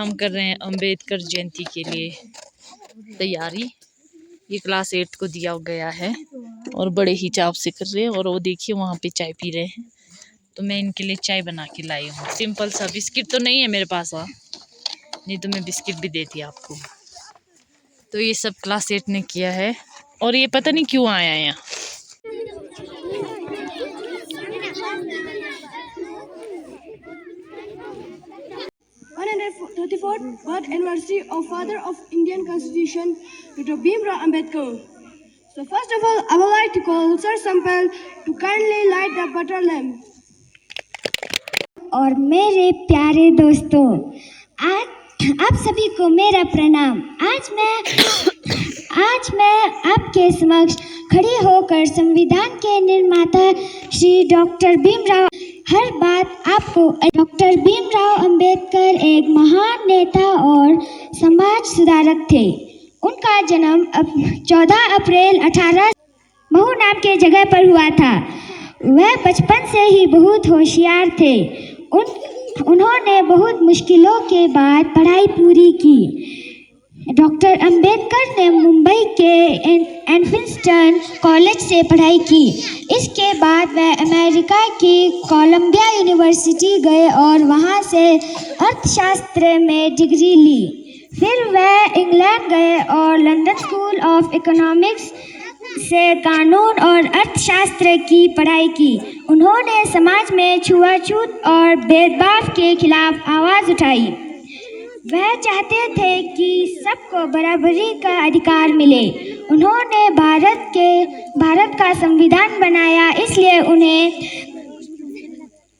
हम कर रहे हैं अंबेडकर जयंती के लिए तैयारी। ये क्लास 8 को दिया गया है और बड़े ही चाव से कर रहे हैं। और वो देखिए वहाँ पे चाय पी रहे हैं, तो मैं इनके लिए चाय बना के लाई हूँ। सिंपल सा, बिस्किट तो नहीं है मेरे पास, नहीं तो मैं बिस्किट भी देती आपको। तो ये सब क्लास 8 ने किया है और ये पता नहीं क्यों आया है यहाँ। Birth anniversary of Father of Indian Constitution, Dr. Bhimrao Ambedkar. So first of all, I would like to call Sir Sampal to kindly light the butter lamp. और मेरे प्यारे दोस्तों, आज आप सभी को मेरा प्रणाम। आज मैं आपके समक्ष खड़ी होकर संविधान के निर्माता श्री डॉक्टर भीमराव हर बात आपको। डॉक्टर भीमराव अंबेडकर एक महान नेता और समाज सुधारक थे। उनका जन्म 14 अप्रैल 18 महू नाम के जगह पर हुआ था। वह बचपन से ही बहुत होशियार थे। उन्होंने बहुत मुश्किलों के बाद पढ़ाई पूरी की। डॉक्टर अंबेडकर ने मुंबई के एडमिंस्टन कॉलेज से पढ़ाई की। इसके बाद वह अमेरिका की कोलंबिया यूनिवर्सिटी गए और वहां से अर्थशास्त्र में डिग्री ली। फिर वह इंग्लैंड गए और लंदन स्कूल ऑफ इकोनॉमिक्स से कानून और अर्थशास्त्र की पढ़ाई की। उन्होंने समाज में छुआछूत और भेदभाव के खिलाफ आवाज़ उठाई। वह चाहते थे कि सबको बराबरी का अधिकार मिले। उन्होंने भारत का संविधान बनाया, इसलिए उन्हें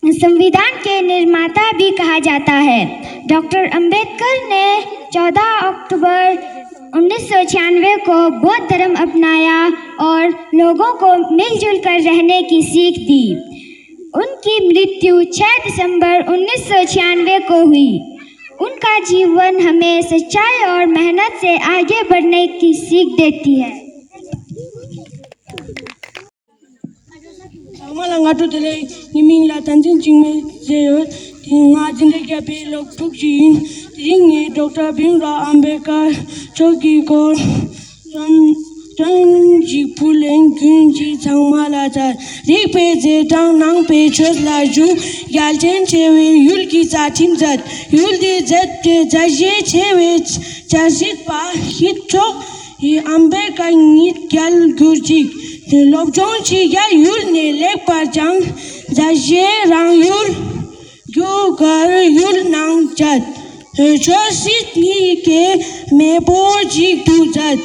संविधान के निर्माता भी कहा जाता है। डॉक्टर अंबेडकर ने 14 अक्टूबर 1996 को बौद्ध धर्म अपनाया और लोगों को मिलजुल कर रहने की सीख दी। उनकी मृत्यु 6 दिसंबर 1996 को हुई। उनका जीवन हमें सच्चाई और मेहनत से आगे बढ़ने की सीख देती है। डॉक्टर भीमराव अंबेडकर चौकी को जी पुलें गुंजी चंगमालाचार रिक पे जे टांग नांग पे चोस लाजू यालचेन चेवे युल की चाटिम जत युल दे जत जाजे चेवे चासिक पा हिट चोक ये अंबेडकर नीट ग्याल गुर्जी लोबजों ची या युल ने लेक पर जंग जाजे रंग युल जो घर युल नांग जत चोसित नी के मेबो जी दू जत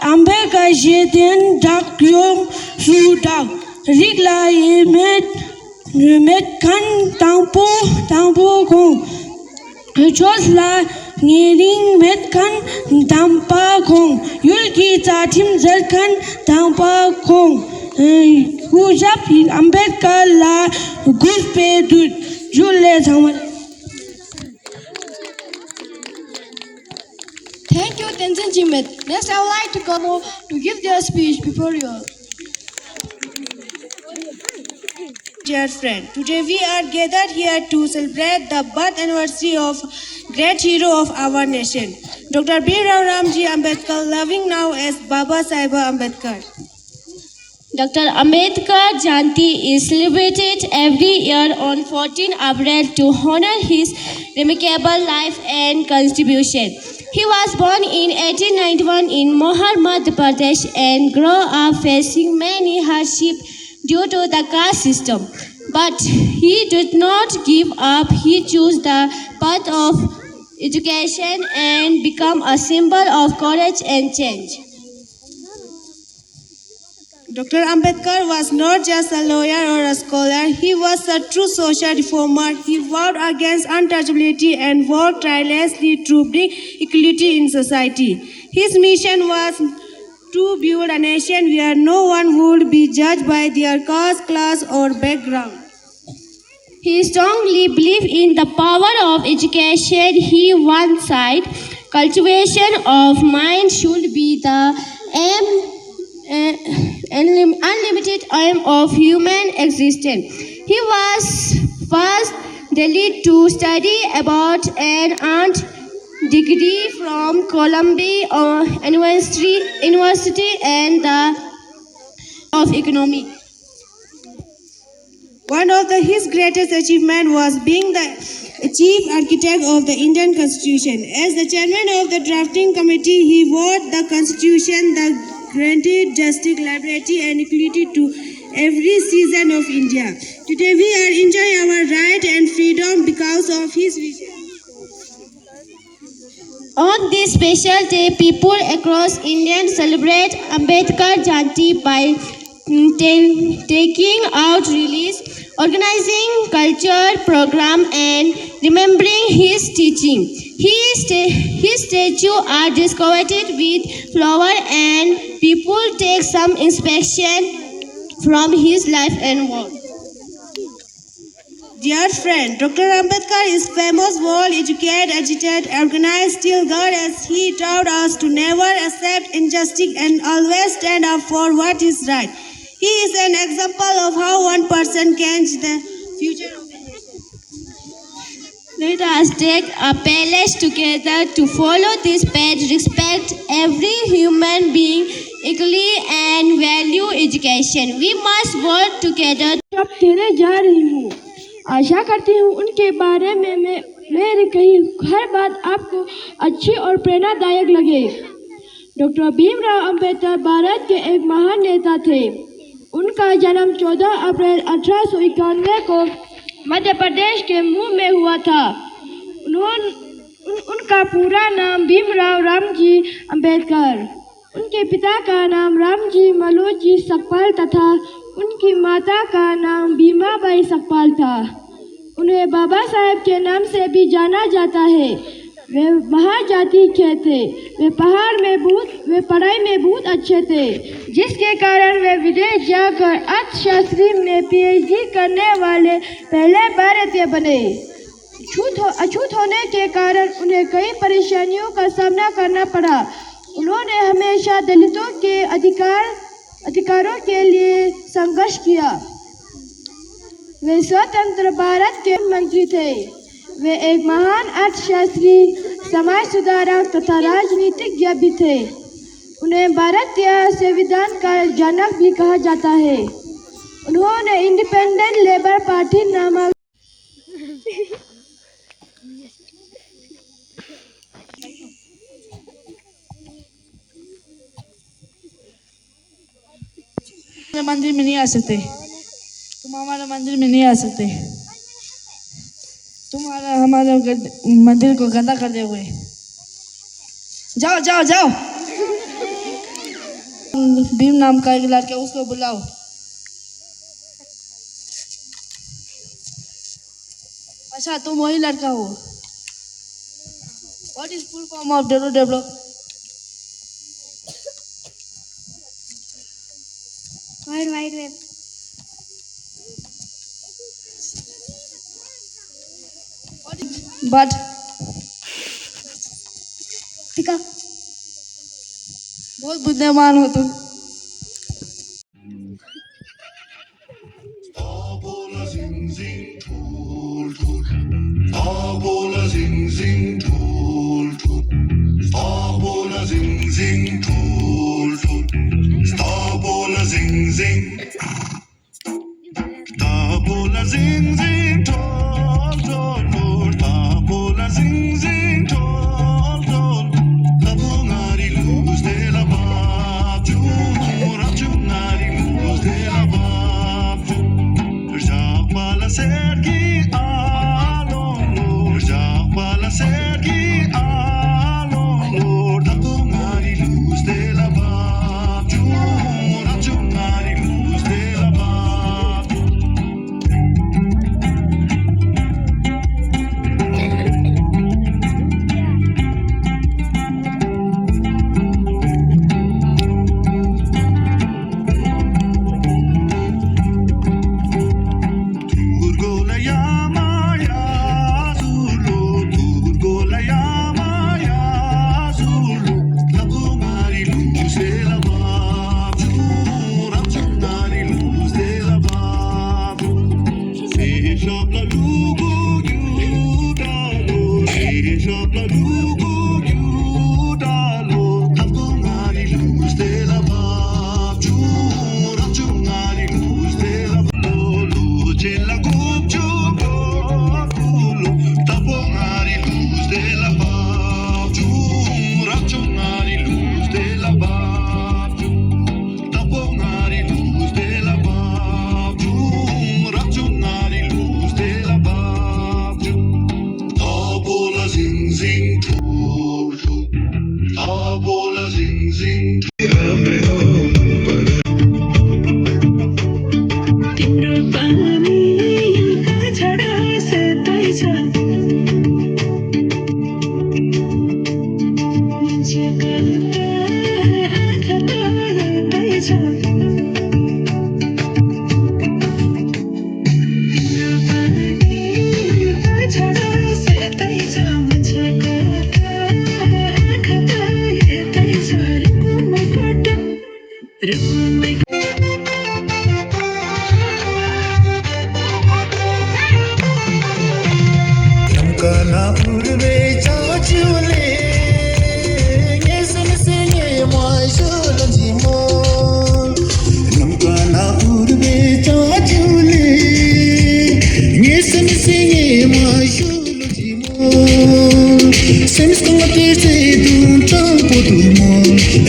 Ambedkar jeden dak yom sudak rigla met kan tampo kong chosla niring met kan tampa kong yulki tatim zat kan tampa kong hujap Ambedkar la guspe dut julle thamal. Thank you, Tenzin Jimmet. Next, I would like to call to give their speech before you all. Dear friend, today we are gathered here to celebrate the birth anniversary of great hero of our nation, Dr. Bhimrao Ramji Ambedkar, loving now as Baba Saheb Ambedkar. Dr. Ambedkar Jayanti is celebrated every year on 14 April to honor his remarkable life and contribution. He was born in 1891 in Mohar, Madhya Pradesh and grew up facing many hardships due to the caste system. But he did not give up. He chose the path of education and became a symbol of courage and change. Dr. Ambedkar was not just a lawyer or a scholar, he was a true social reformer. He fought against untouchability and worked tirelessly to bring equality in society. His mission was to build a nation where no one would be judged by their caste, class or background. He strongly believed in the power of education. He once said, cultivation of mind should be the unlimited aim of human existence. He was first Delhi to study abroad and earned degree from Columbia University and the of Economics. One of his greatest achievements was being the chief architect of the Indian Constitution. As the chairman of the drafting committee, he wrote the Constitution that granted justice, liberty, and equality to every citizen of India. Today, we are enjoying our right and freedom because of his vision. On this special day, people across India celebrate Ambedkar Jayanti by taking out rallies, organizing culture program, and remembering his teaching. His statue are decorated with flower, and people take some inspiration from his life and work. Dear friend, Dr. Ambedkar is famous world educated, agitated, organized, still God as he taught us to never accept injustice and always stand up for what is right. He is an example of how one person can change the future of a nation. Let us take a pledge together to follow this path, respect every human being equally and value education. We must work together. अब तेरे जा रही हूँ, आशा करती हूँ उनके बारे में मेरी कही हर बात आपको अच्छी और प्रेरणादायक लगे। डॉक्टर भीमराव अंबेडकर भारत के एक महान नेता थे। उनका जन्म 14 अप्रैल 1891 को मध्य प्रदेश के मुंह में हुआ था। उनका पूरा नाम भीमराव रामजी अंबेडकर, उनके पिता का नाम रामजी मलोजी सकपाल तथा उनकी माता का नाम भीमाबाई सकपाल था। उन्हें बाबा साहेब के नाम से भी जाना जाता है। वे महाजाति के थे। वे पढ़ाई में बहुत अच्छे थे, जिसके कारण वे विदेश जाकर अर्थशास्त्री में PhD करने वाले पहले भारतीय बने। अछूत होने के कारण उन्हें कई परेशानियों का सामना करना पड़ा। उन्होंने हमेशा दलितों के अधिकारों के लिए संघर्ष किया। वे स्वतंत्र भारत के मंत्री थे। वे एक महान अर्थशास्त्री, समाज सुधारक तथा राजनीतिज्ञ भी थे। उन्हें भारतीय संविधान का जनक भी कहा जाता है। उन्होंने इंडिपेंडेंट लेबर पार्टी नामक मंदिर में नहीं आ सकते, तुम हमारे मंदिर में नहीं आ सकते, तुम्हारा हमारे मंदिर को गंदा कर दे हुए। जाओ जाओ जाओ, भीम नाम का एक लड़का, उसको बुलाओ। अच्छा, तुम वही लड़का हो। What is full form of develop? World wide web. But बहुत बुद्धिमान हो तुम।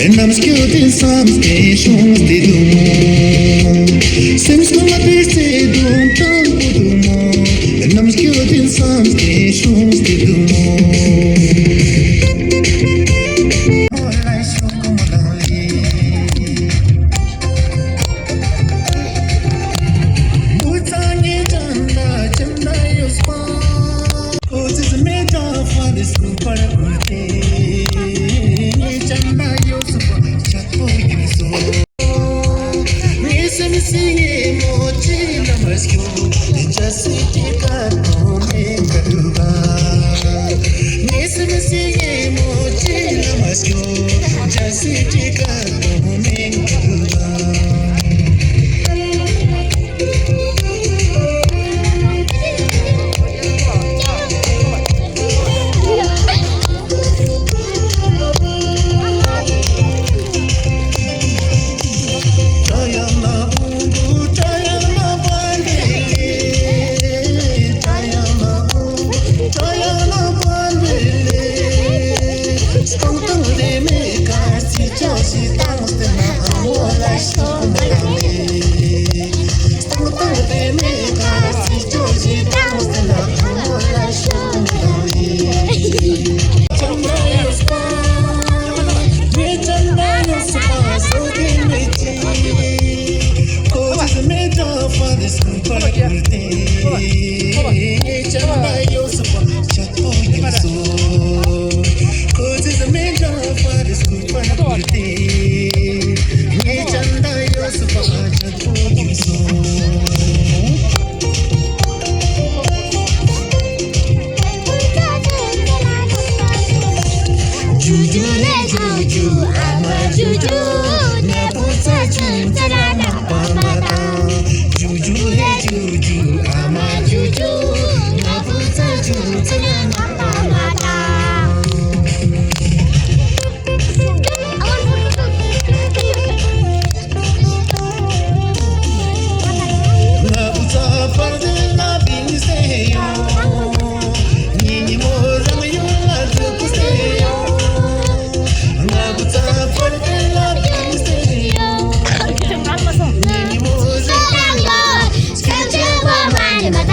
And I'm skilled in some stations, they do more. Seems to my say don't talk do more. And I'm skilled in some stations, they do more. All I saw come along. Utangi janda, janda yospa. Oh, this is a meta for this super birthday. Janda yospa, chato yuso. Singing mochi namaskyo, just take a moment to buy. Singing mochi namaskyo, just take a moment to buy. Hãy subscribe cho kênh Ghiền Mì Gõ để không bỏ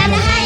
lỡ